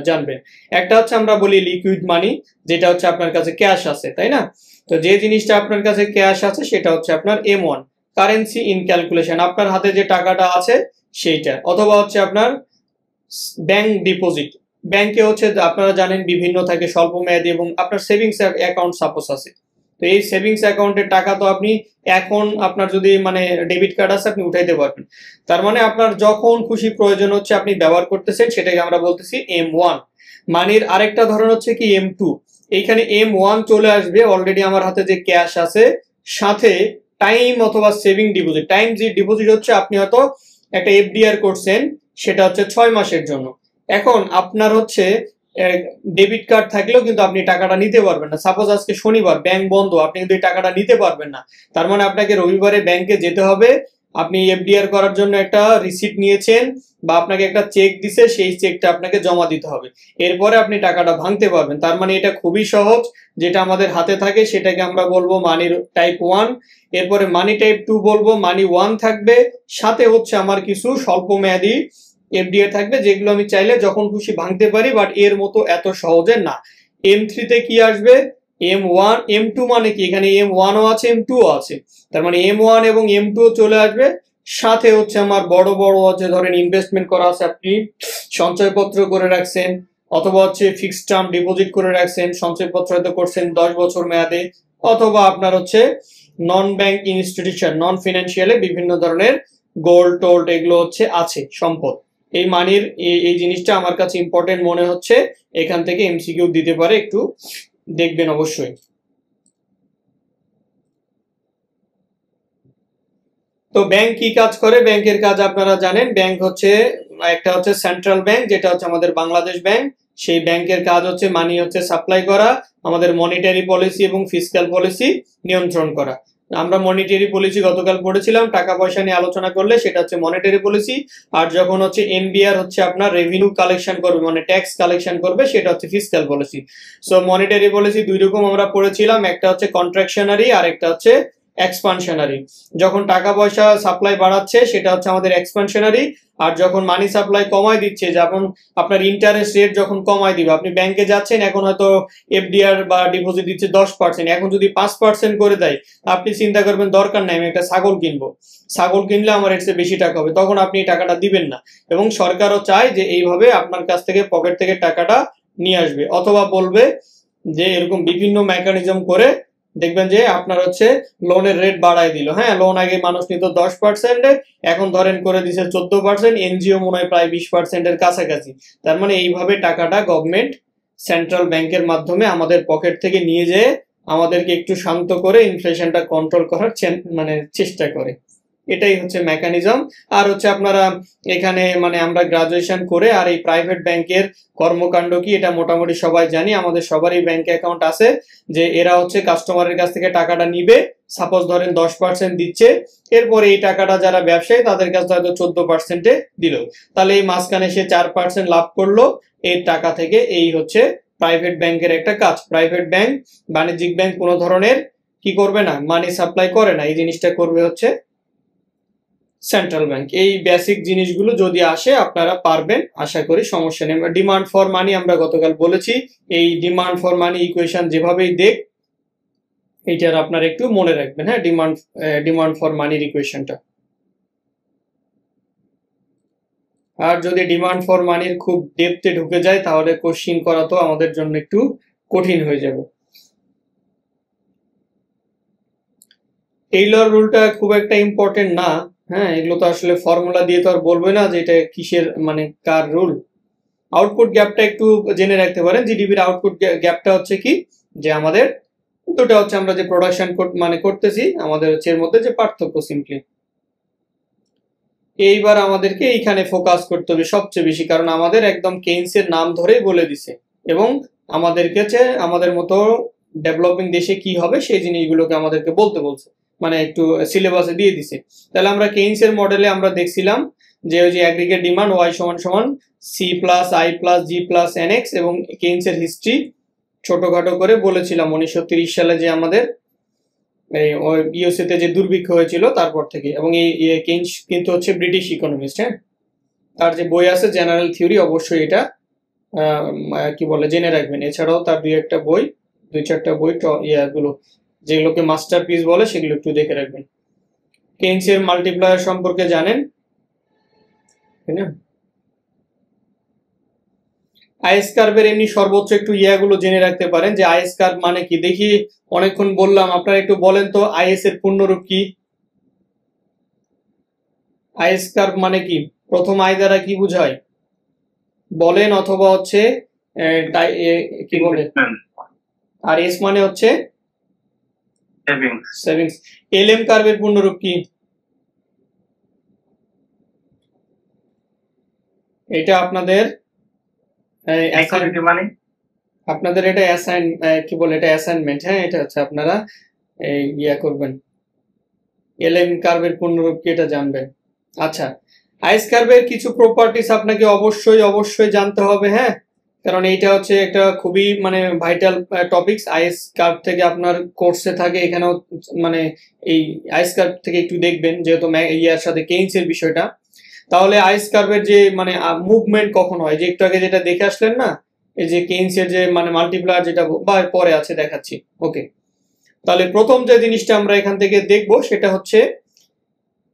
জানবেন। একটা হচ্ছে আমরা বলি লিকুইড মানি, যেটা হচ্ছে আপনার কাছে ক্যাশ আছে, তাই না। তো যে জিনিসটা আপনার কাছে ক্যাশ আছে সেটা হচ্ছে আপনার M1, কারেন্সি ইন ক্যালকুলেশন, আপনার হাতে যে টাকাটা আছে সেইটা। অথবা হচ্ছে আপনার ব্যাংক ডিপোজিট, ব্যাংকে হচ্ছে আপনারা জানেন বিভিন্ন থাকে স্বল্প মেয়াদী, এবং আপনার সেভিংস অ্যাকাউন্ট সাপোজ আছে। তো এই সেভিংস অ্যাকাউন্টের টাকা তো আপনি এখন আপনার যদি মানে ডেবিট কার্ড আছে আপনি উঠাইতে পারবেন, তার মানে আপনার যখন খুশি প্রয়োজন হচ্ছে আপনি ব্যবহার করতেছেন, সেটাকে আমরা বলতেছি M1। মানির আরেকটা ধরন হচ্ছে কি M2, এইখানে M1 চলে আসবে অলরেডি আমার হাতে যে ক্যাশ আছে, সাথে টাইম অথবা সেভিং ডিপোজিট। টাইম যে ডিপোজিট হচ্ছে আপনি হয়তো একটা এফডিআর করছেন, সেটা হচ্ছে 6 মাসের জন্য। এখন আপনার হচ্ছে ডেবিট কার্ড থাকলেও কিন্তু আপনি টাকাটা নিতে পারবেন না। সাপোজ আজকে শনিবার, ব্যাংক বন্ধ, আপনি কিন্তু এই টাকাটা নিতে পারবেন না। তার মানে আপনাকে রবিবারে ব্যাংকে যেতে হবে, আপনি এফডিআর করার জন্য একটা রিসিট নিয়েছেন বা আপনাকে একটা চেক দিছে, সেই চেকটা আপনাকে জমা দিতে হবে, এরপরে আপনি টাকাটা ভাঙতে পারবেন। তার মানে এটা খুবই সহজ, যেটা আমাদের হাতে থাকে সেটাকে আমরা বলবো মানির টাইপ 1। এরপরে মানি টাইপ 2 বলবো, মানি 1 থাকবে, সাথে হচ্ছে আমার কিছু স্বল্প মেয়াদী এফডিআর থাকবে, যেগুলো আমি চাইলে যখন খুশি ভাঙতে পারি, বাট এর মতো এত সহজে না। M3 তে কি আসবে, M1, M2 মানে কি, এখানে M1ও আছে M2ও আছে, তার মানে M1 এবং M2 চলে আসবে, সাথে হচ্ছে আমার বড় বড় হচ্ছে ধরেন ইনভেস্টমেন্ট করা আছে, আপনি সঞ্চয়পত্র করে রাখছেন অথবা হচ্ছে ফিক্সড টার্ম ডিপোজিট করে রাখছেন, সঞ্চয়পত্র হয়তো করছেন 10 বছর মেয়াদে, অথবা আপনার হচ্ছে নন ব্যাংক ইনস্টিটিউশন নন ফিনান্সিয়ালে বিভিন্ন ধরনের গোল্ড টোল্ড এগুলো হচ্ছে আছে সম্পদ। এই মানির এই জিনিসটা আমার কাছে ইম্পর্টেন্ট মনে হচ্ছে, এখান থেকে এমসিকিউ দিতে পারে, একটু দেখবেন অবশ্যই। তো ব্যাংক কি কাজ করে? ব্যাংকের কাজ আপনারা জানেন, ব্যাংক হচ্ছে একটা হচ্ছে সেন্ট্রাল ব্যাংক, যেটা হচ্ছে আমাদের বাংলাদেশ ব্যাংক। সেই ব্যাংকের কাজ হচ্ছে মানি হচ্ছে সাপ্লাই করা, আমাদের মনিটারি পলিসি এবং ফিসক্যাল পলিসি নিয়ন্ত্রণ করা। আমরা মনিটারি পলিসি গতকাল পড়েছিলাম, টাকা পয়সা নিয়ে আলোচনা করলে সেটা হচ্ছে মনিটারি পলিসি, আর যখন হচ্ছে এনবিআর হচ্ছে আপনার রেভিনিউ কালেকশন করবে মানে ট্যাক্স কালেকশন করবে সেটা হচ্ছে fiscal policy. So monetary policy দুই রকম আমরা পড়েছিলাম, একটা হচ্ছে কন্ট্রাকশনারি আর একটা হচ্ছে এক্সপানশনারি। যখন টাকা পয়সা সাপ্লাই বাড়াচ্ছে সেটা হচ্ছে আমাদের এক্সপানশনারি, আর যখন মানি সাপ্লাই কমায় দিচ্ছে, যেমন আপনার ইন্টারেস্ট রেট যখন কমায় দিবে, আপনি ব্যাংকে যাচ্ছেন এখন হয়তো এফডিআর বা ডিপোজিট দিচ্ছে 10%, এখন যদি 5% করে দেয় আপনি চিন্তা করবেন দরকার নাই আমি একটা ছাগল কিনবো, ছাগল কিনলে আমার এর চেয়ে বেশি টাকা হবে, তখন আপনি টাকাটা দিবেন না। এবং সরকারও চায় যে এইভাবে আপনার কাছ থেকে পকেট থেকে টাকাটা নিয়ে আসবে, অথবা বলবে যে এরকম বিভিন্ন মেকানিজম করে দেখবেন যে আপনার হচ্ছে লোনের রেট বাড়ায় দিল। হ্যাঁ, লোন আগে মানুষ নিত 10%, এখন ধরেন করে দিছে 14%, এনজিও মনে হয় প্রায় 20%-এর কাছাকাছি। তার মানে এইভাবে টাকাটা গভর্নমেন্ট সেন্ট্রাল ব্যাংকের মাধ্যমে আমাদের পকেট থেকে নিয়ে যেয়ে আমাদেরকে একটু শান্ত করে ইনফ্লেশনটা কন্ট্রোল করার মানে চেষ্টা করে। এটাই হচ্ছে মেকানিজম। আর হচ্ছে আপনারা এখানে মানে আমরা গ্রাজুয়েশন করে আর এই প্রাইভেট ব্যাংকের কর্মকাণ্ড কি এটা মোটামুটি সবাই জানি, আমাদের সবারই ব্যাংক অ্যাকাউন্ট আছে, যে এরা হচ্ছে কাস্টমারের কাছ থেকে টাকাটা নিবে, সাপোজ ধরেন 10% দিচ্ছে, এরপরে এই টাকাটা যারা ব্যবসায়ী তাদের কাছে হয়তো 14%-এ দিল, তাহলে এই মাঝখানে সে 4% লাভ করলো এই টাকা থেকে। এই হচ্ছে প্রাইভেট ব্যাংকের একটা কাজ। প্রাইভেট ব্যাংক, বাণিজ্যিক ব্যাংক কোনো ধরনের কি করবে না, মানি সাপ্লাই করে না, এই জিনিসটা করবে হচ্ছে সেন্ট্রাল ব্যাংক। এই বেসিক জিনিসগুলো যদি আসে আপনারা পারবেন, আশা করি সমস্যা নেই। ডিমান্ড ফর মানি আমরা গতকাল বলেছি, এই ডিমান্ড ফর মানি ইকুয়েশন যেভাবেই দেখ এইটার আপনারা একটু মনে রাখবেন। হ্যাঁ, ডিমান্ড ফর মানির ইকুয়েশনটা। আর যদি ডিমান্ড ফর মানির খুব ডেপথে ঢুকে যায় তাহলে কোশ্চিন করা তো আমাদের জন্য একটু কঠিন হয়ে যাবে। টেইলর রুলটা খুব একটা ইম্পর্টেন্ট না। হ্যাঁ, এগুলো তো আসলে ফর্মুলা দিয়ে তো আর বলবে না যে এটা কিসের মানে কার রুল। আউটপুট গ্যাপটা একটু জেনে রাখতে পারেন। জিডিপির আউটপুট গ্যাপটা হচ্ছে কি, যে আমাদের দুটো হচ্ছে আমরা যে প্রোডাকশন মানে করতেছি আমাদের হচ্ছে এর মধ্যে যে পার্থক্য সিম্পলি। এইবার আমাদেরকে এইখানে ফোকাস করতে হবে সবচেয়ে বেশি, কারণ আমাদের একদম কেইনসের নাম ধরেই বলে দিছে এবং আমাদেরকে আমাদের মতো ডেভেলপিং দেশে কি হবে সেই জিনিসগুলোকে আমাদেরকে বলতে বলছে, মানে একটু সিলেবাসে দিয়ে দিছে। তাহলে আমরা কেইনসের মডেলে আমরা দেখছিলাম যে ওই যে অ্যাগ্রিগেট ডিমান্ড ওয়াই সমান সমান C plus I plus G plus NX, এবং কেইনসের হিস্ট্রি ছোটখাটো করে বলেছিলাম 1930 সালে যে আমাদের ইউএসএতে যে দুর্ভিক্ষ হয়েছিল তারপর থেকে। এবং এই কেইনস কিন্তু হচ্ছে ব্রিটিশ ইকোনমিস্ট। হ্যাঁ, তার যে বই আছে জেনারেল থিওরি, অবশ্যই এটা কি বলে জেনে রাখবেন। এছাড়াও তার দুই চারটা বই ইয়াগুলো যেগুলোকে মাস্টারপিস বলে সেগুলো একটু দেখে রাখবেন। কেইনসের মাল্টিপ্লায়ার সম্পর্কে জানেন, তাই না? আইএস কার্ভের এমনি সর্বোচ্চ একটু ইয়াগুলো জেনে রাখতে পারেন যে আইএস কার্ভ মানে কি। দেখি অনেকক্ষণ বললাম, আপনারা একটু বলেন তো আইএস এর পূর্ণরূপ কি? আইএস কার্ভ মানে কি? প্রথম আই দ্বারা কি বুঝায় বলেন, অথবা হচ্ছে কি বলে, আর এস মানে হচ্ছে সেভিংস। এলএম কার্ভের পূর্ণরূপ কি? এটা আপনাদের আপনাদের এটা কি বলে, এটা অ্যাসাইনমেন্ট। হ্যাঁ, এটা হচ্ছে আপনারা ইয়া করবেন, এলএম কার্ভের পূর্ণরূপ কি এটা জানবেন। আচ্ছা, আইএস কার্ভের কিছু প্রপার্টিস আপনাকে অবশ্যই জানতে হবে। হ্যাঁ, কারণ এইটা হচ্ছে একটা খুবই মানে ভাইটাল টপিকস। আইএস কার্ভ থেকে আপনার কোর্সে থাকে, এখানেও মানে এই আইএস কার্ভ থেকে একটু দেখবেন, যেহেতু ইয়ার সাথে কেইনসের বিষয়টা। তাহলে আইএস কার্ভের যে মানে মুভমেন্ট কখন হয়, যে একটু আগে যেটা দেখে আসলেন না, এই যে কেইনসের যে মানে মাল্টিপ্লায়ার যেটা পরে আছে দেখাচ্ছি। ওকে, তাহলে প্রথম যে জিনিসটা আমরা এখান থেকে দেখব সেটা হচ্ছে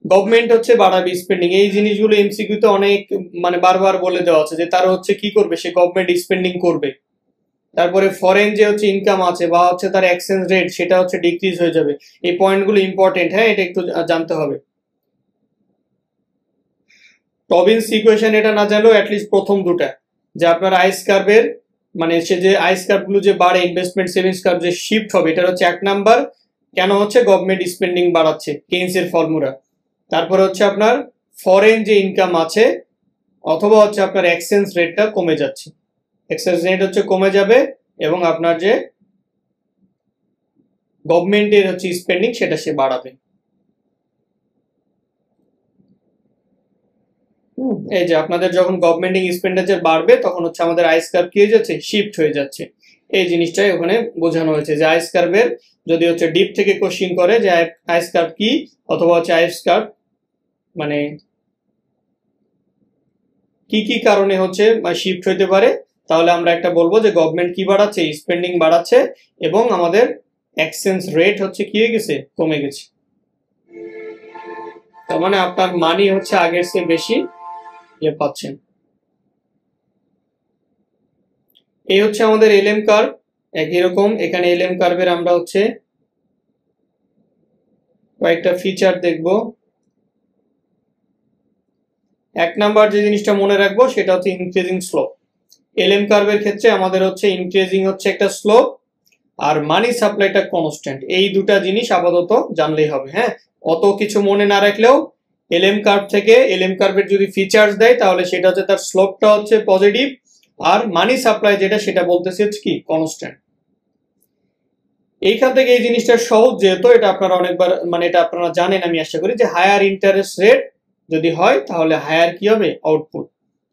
গভর্নমেন্ট হচ্ছে বাড়াবে স্পেন্ডিং, এই জিনিসগুলো এমসিকিউতে অনেক মানে বারবার বলে দেওয়া আছে যে তারা হচ্ছে কি করবে, সে গভর্নমেন্ট স্পেন্ডিং করবে। তারপরে ফরেন যে হচ্ছে ইনকাম আছে বা হচ্ছে তার এক্সচেঞ্জ রেট সেটা হচ্ছে ডিক্রিজ হয়ে যাবে। এই পয়েন্টগুলো ইম্পর্টেন্ট, হ্যাঁ এটা একটু জানতে হবে। টবিন্স ইকুয়েশন এটা না জানলেও অ্যাটলিস্ট প্রথম দুটা, যে আপনার আইস কার্ভের মানে সে যে আইস কার্ভগুলো যে বাড়ে, ইনভেস্টমেন্ট সেভিংস কার্ভ যে শিফট হবে, এটা হচ্ছে 1 নাম্বার কেন হচ্ছে গভর্নমেন্ট স্পেন্ডিং বাড়াচ্ছে, কেইনসের ফর্মুলা। তারপরে হচ্ছে আপনার ফরেন যে ইনকাম আছে অথবা হচ্ছে আপনার এক্সচেঞ্জ রেটটা কমে যাচ্ছে, এক্সচেঞ্জ রেট হচ্ছে কমে যাবে এবং আপনার যে গভর্নমেন্টের হচ্ছে স্পেন্ডিং সেটা সে বাড়াবে। এই যে আপনাদের যখন গভর্নমেন্টিং এক্সপেন্ডিচার বাড়বে তখন হচ্ছে আমাদের আইস কার্ভ কি হয়ে যাচ্ছে, শিফট হয়ে যাচ্ছে। এই জিনিসটাই ওখানে বোঝানো হয়েছে যে আইস কার্ভের যদি হচ্ছে ডিপ থেকে কোশ্চিন করে যে আইস কার্ভ কি অথবা হচ্ছে আইস কার্ভ মানে কি কি কারণে হচ্ছে শিফট হইতে পারে, তাহলে আমরা একটা বলবো যে গভর্নমেন্ট কি বাড়াচ্ছে, স্পেন্ডিং বাড়াচ্ছে এবং আমাদের এক্সচেঞ্জ রেট হচ্ছে কি হয়ে গেছে, কমে গেছে। তার মানে আপনার মানি হচ্ছে আগের চেয়ে বেশি ইয়ে পাচ্ছেন। এই হচ্ছে আমাদের এলএম কার্ভ, একই রকম এখানে এলএম কার্ভের আমরা হচ্ছে কয়েকটা ফিচার দেখব। 1 নাম্বার যে জিনিসটা মনে রাখবো সেটা হচ্ছে ইনক্রিজিং স্লোপ। এলএম কার্ভের ক্ষেত্রে আমাদের হচ্ছে ইনক্রিজিং হচ্ছে একটা স্লোপ আর মানি সাপ্লাইটা কনস্ট্যান্ট, এই দুটা জিনিস আপাতত জানলেই হবে। হ্যাঁ, অত কিছু মনে না রাখলেও এলএম কার্ভ থেকে এলএম কার্ভের যদি ফিচার্স দেয় তাহলে সেটা হচ্ছে তার স্লোপটা হচ্ছে পজিটিভ আর মানি সাপ্লাই যেটা সেটা বলতেছে হচ্ছে কি কনস্ট্যান্ট। এইখান থেকে এই জিনিসটা সহজ যেহেতু এটা আপনারা অনেকবার মানে এটা আপনারা জানেন আমি আশা করি, যে হায়ার ইন্টারেস্ট রেট যদি হয় তাহলে হায়ার কি হবে, আউটপুট।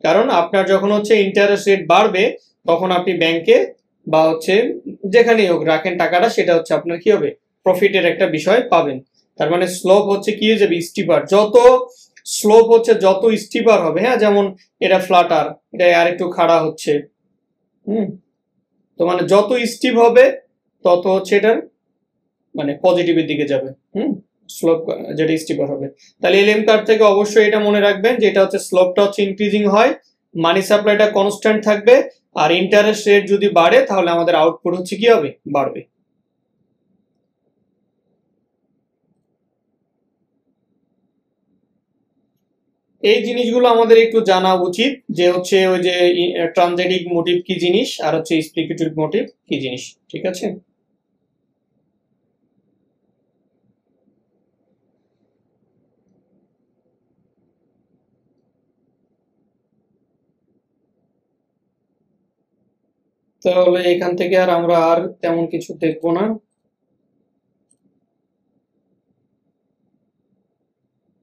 কারণ আপনার যখন হচ্ছে ইন্টারেস্ট রেট বাড়বে তখন আপনি ব্যাংকে বা হচ্ছে যেখানেই হোক রাখেন টাকাটা, সেটা হচ্ছে আপনার কি হবে, প্রফিটের একটা বিষয় পাবেন। তার মানে স্লোপ হচ্ছে কি হয়ে যাবে, স্টিপার। যত স্লোপ হচ্ছে যত স্টিপার হবে, হ্যাঁ যেমন এটা ফ্ল্যাটার, এটা আর একটু খাড়া হচ্ছে, তো মানে যত স্টিপ হবে তত হচ্ছে এটার মানে পজিটিভের দিকে যাবে। স্লোপ যেটা স্টিপার হবে। তাহলে এলএম কার্ভ থেকে অবশ্যই এটা মনে রাখবেন যে এটা হচ্ছে স্লোপটা হচ্ছে ইনক্রিজিং হয়, মানি সাপ্লাইটা কনস্ট্যান্ট থাকবে আর ইন্টারেস্ট রেট যদি বাড়ে তাহলে আমাদের আউটপুট হচ্ছে কি হবে, বাড়বে। এই জিনিসগুলো আমাদের একটু জানা উচিত যে হচ্ছে ওই যে ট্রানজেটিক মোটিভ কি জিনিস আর হচ্ছে স্পেকুলেটিভ মোটিভ কি জিনিস, ঠিক আছে। তাহলে এখান থেকে আর আমরা আর তেমন কিছু দেখবো না।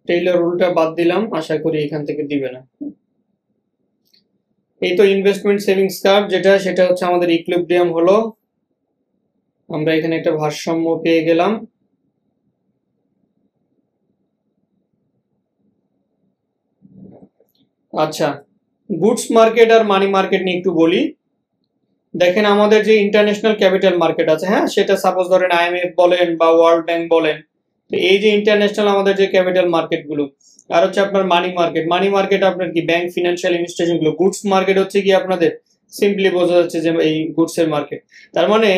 টেইলর রুলটা বাদ দিলাম, আশা করি এখান থেকে দিবে না। এই তো ইনভেস্টমেন্ট সেভিংস কার্ভ যেটা সেটা হচ্ছে আমাদের ইকুইলিব্রিয়াম হলো, আমরা এখানে একটা ভারসাম্য পেয়ে গেলাম। আচ্ছা, গুডস মার্কেট আর মানি মার্কেট নিয়ে একটু বলি। দেখেন আমাদের যে ইন্টারন্যাশনাল ক্যাপিটাল মার্কেট আছে, হ্যাঁ সেটা সাপোজ ধরেন আইএমএফ বলেন বা ওয়ার্ল্ড ব্যাংক বলেন, তো এই যে ইন্টারন্যাশনাল আমাদের যে ক্যাপিটাল মার্কেট গুলো আর হচ্ছে আপনার মানি মার্কেট, মানি মার্কেট আপনার কি ব্যাংক ফিনান্সিয়াল ইনস্টিটিউশন গুলো, গুডস মার্কেট হচ্ছে কি আপনাদের সিম্পলি বোঝা যাচ্ছে যে এই গুডস এর মার্কেট। তার মানে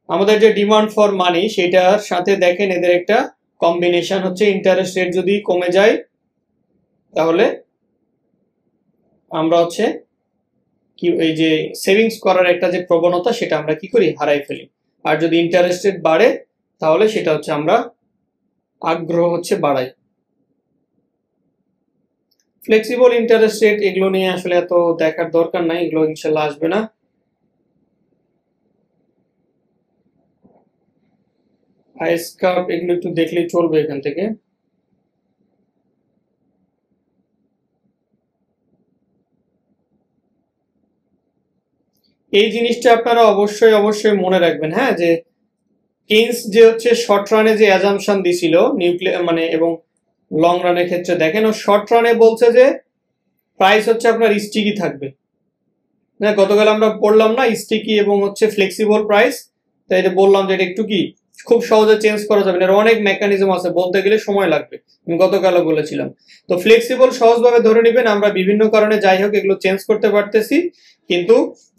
আমাদের যে ডিমান্ড ফর মানি সেটার সাথে দেখেন এদের একটা কম্বিনেশন হচ্ছে, ইন্টারেস্ট রেট যদি কমে যায় তাহলে আমরা হচ্ছে কি এই যে সেভিংস করার একটা যে প্রবণতা সেটা আমরা কি করি, হারাই ফেলি। আর যদি ইন্টারেস্ট রেট বাড়ে তাহলে সেটা হচ্ছে আমরা আগ্রহ হচ্ছে বাড়াই। ফ্লেক্সিবল ইন্টারেস্ট রেট এগুলো নিয়ে আসলে এত দেখার দরকার নাই, এগুলো ইনশাল্লাহ আসবে না। আইস কার্ভ এগুলো একটু দেখলেই চলবে এখান থেকে। এই জিনিসটা আপনারা অবশ্যই অবশ্যই মনে রাখবেন, হ্যাঁ যে কেইনস যে হচ্ছে শর্ট রানে যে অ্যাজাম্পশন দিছিল নিউক্লিয়ার মানে এবং লং রানের ক্ষেত্রে দেখেন ও শর্ট রানে বলছে যে প্রাইস হচ্ছে আপনার স্টিকি থাকবে। গতকাল আমরা পড়লাম না স্টিকি এবং হচ্ছে ফ্লেক্সিবল প্রাইস, তাই এটা বললাম যে এটা একটু কি খুব সহজে চেঞ্জ করা যাবে না, এর অনেক মেকানিজম আছে, বলতে গেলে সময় লাগবে, আমি গতকালও বলেছিলাম। তো ফ্লেক্সিবল সহজভাবে ধরে নেবেন, আমরা বিভিন্ন কারণে যাই হোক এগুলো চেঞ্জ করতে পারতেছি, কিন্তু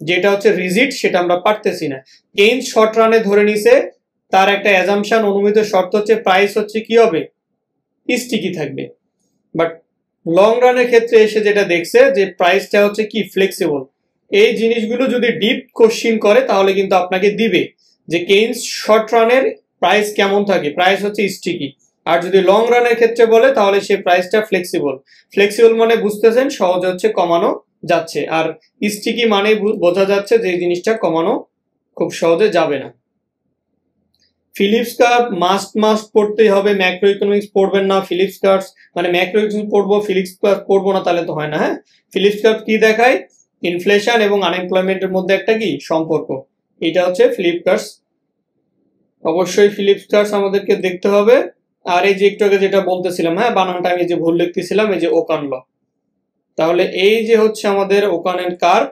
যেটা হচ্ছে রিজিড সেটা আমরা পারতেছি না। কেইন্স শর্ট রানে ধরে নিছে, তার একটা অ্যাজাম্পশন অনুমিত শর্ত হচ্ছে প্রাইস হচ্ছে কি হবে, স্টিকি থাকবে। বাট লং রানের ক্ষেত্রে এসে যেটা দেখছে যে প্রাইসটা হচ্ছে কি ফ্লেক্সিবল। এই জিনিসগুলো যদি ডিপ কোশ্চিন করে তাহলে কিন্তু আপনাকে দিবে যে কেইন্স শর্ট রানের প্রাইস কেমন থাকে, প্রাইস হচ্ছে স্টিকি। আর যদি লং রানের ক্ষেত্রে বলে তাহলে সেই প্রাইসটা ফ্লেক্সিবল। ফ্লেক্সিবল মানে বুঝতেছেন সহজে হচ্ছে কমানো যাচ্ছে, আর স্টিকি মানে বোঝা যাচ্ছে যে এই জিনিসটা কমানো খুব সহজে যাবে না। ফিলিপস কার্ভ মাস্ট পড়তেই হবে, ম্যাক্রো ইকোনমিক্স পড়বেন না, ফিলিপস কার্ভ মানে ম্যাক্রো ইকোনমিক্স পড়বো ফিলিপস কার্ভ পড়বো না তাহলে তো হয় না। হ্যাঁ, ফিলিপস কার্ভ কি দেখায়, ইনফ্লেশন এবং আনএমপ্লয়মেন্টের মধ্যে একটা কি সম্পর্ক, এটা হচ্ছে ফিলিপস কার্ভ। অবশ্যই ফিলিপস কার্ভ আমাদেরকে দেখতে হবে। আর এই যে একটু আগে যেটা বলতেছিলাম, হ্যাঁ বানানটা আমি যে ভুল লিখতেছিলাম, এই যে ওকান ল, তাহলে এই যে হচ্ছে আমাদের ওকানের কার্ভ,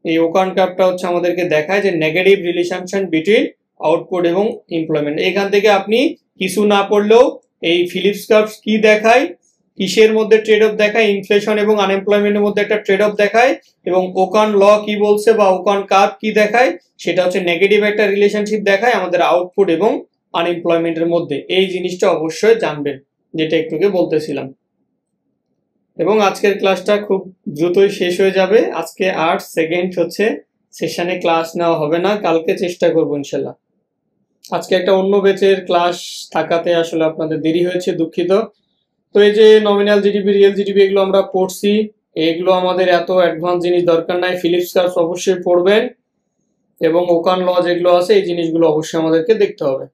এই ওকান কার্ভটা হচ্ছে আমাদেরকে দেখায় যে নেগেটিভ রিলেশনশিপ বিটুইন আউটপুট এবং এমপ্লয়মেন্ট। এখান থেকে আপনি কিছু না পড়লেও এই ফিলিপস কার্ভ কি দেখায়, কিসের মধ্যে ট্রেড অফ দেখায়, ইনফ্লেশন এবং আনএমপ্লয়মেন্টের মধ্যে একটা ট্রেড অফ দেখায়, এবং ওকান ল কি বলছে বা ওকান কার্ভ কি দেখায়, সেটা হচ্ছে নেগেটিভ একটা রিলেশনশিপ দেখায় আমাদের আউটপুট এবং আনএমপ্লয়মেন্টের মধ্যে। এই জিনিসটা অবশ্যই জানবেন, যেটা একটু আগে বলতেছিলাম। এবং আজকের ক্লাসটা খুব দ্রুতই শেষ হয়ে যাবে, আজকে আর সেকেন্ড হচ্ছে সেশনে ক্লাস নেওয়া হবে না, কালকে চেষ্টা করবো ইনশাল্লাহ। আজকে একটা অন্য ব্যাচের ক্লাস থাকাতে আসলে আপনাদের দেরি হয়েছে, দুঃখিত। তো এই যে নমিনাল জিডিপি, রিয়েল জিডিপি এগুলো আমরা পড়ছি, এগুলো আমাদের এত অ্যাডভান্স জিনিস দরকার নাই। ফিলিপস কার্ভ অবশ্যই পড়বেন, এবং ওকান ল যেগুলো আছে এই জিনিসগুলো অবশ্যই আমাদেরকে দেখতে হবে।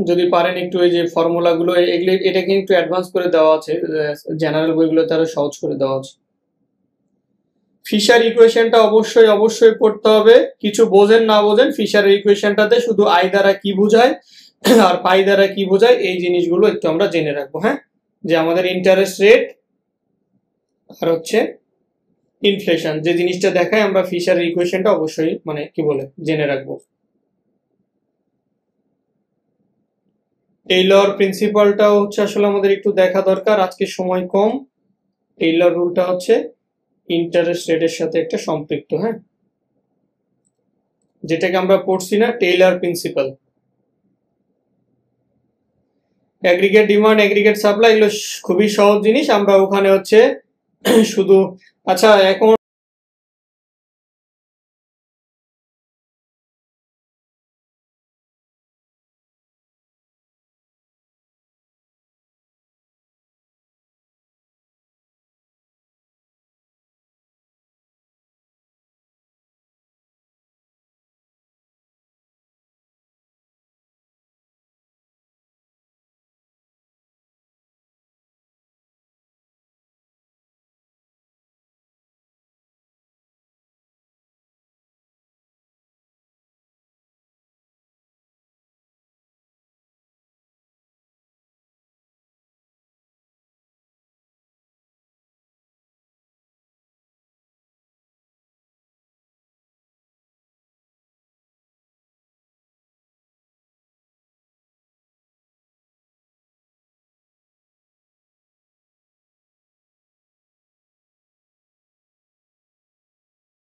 যদি পারেন একটু এই যে ফর্মুলাগুলো এগুলো, এটাকে একটু অ্যাডভান্স করে দেওয়া আছে, জেনারেল বইগুলোতে আরো সহজ করে দেওয়া আছে। ফিশার ইকুয়েশনটা অবশ্যই পড়তে হবে, কিছু বোঝেন না বোঝেন ফিশার ইকুয়েশনটাতে শুধু আই দ্বারা কি বোঝায় আর পাই দ্বারা কি বোঝায় এই জিনিসগুলো একটু আমরা জেনে রাখবো। হ্যাঁ, যে আমাদের ইন্টারেস্ট রেট আর হচ্ছে ইনফ্লেশন যে জিনিসটা দেখায়, আমরা ফিশার ইকুয়েশনটা অবশ্যই মানে কি বলে জেনে রাখবো। টেইলর প্রিন্সিপালটাও হচ্ছে আসলে আমাদের একটু দেখা দরকার, আজকে সময় কম। টেইলর রুলটা হচ্ছে ইন্টারেস্ট রেটের সাথে একটা সম্পৃক্ত, হ্যাঁ, যেটাকে আমরা পড়ছি না, Taylor principal. Aggregate demand, aggregate supply, এগুলো খুবই সহজ জিনিস, আমরা ওখানে হচ্ছে শুধু। আচ্ছা, এখন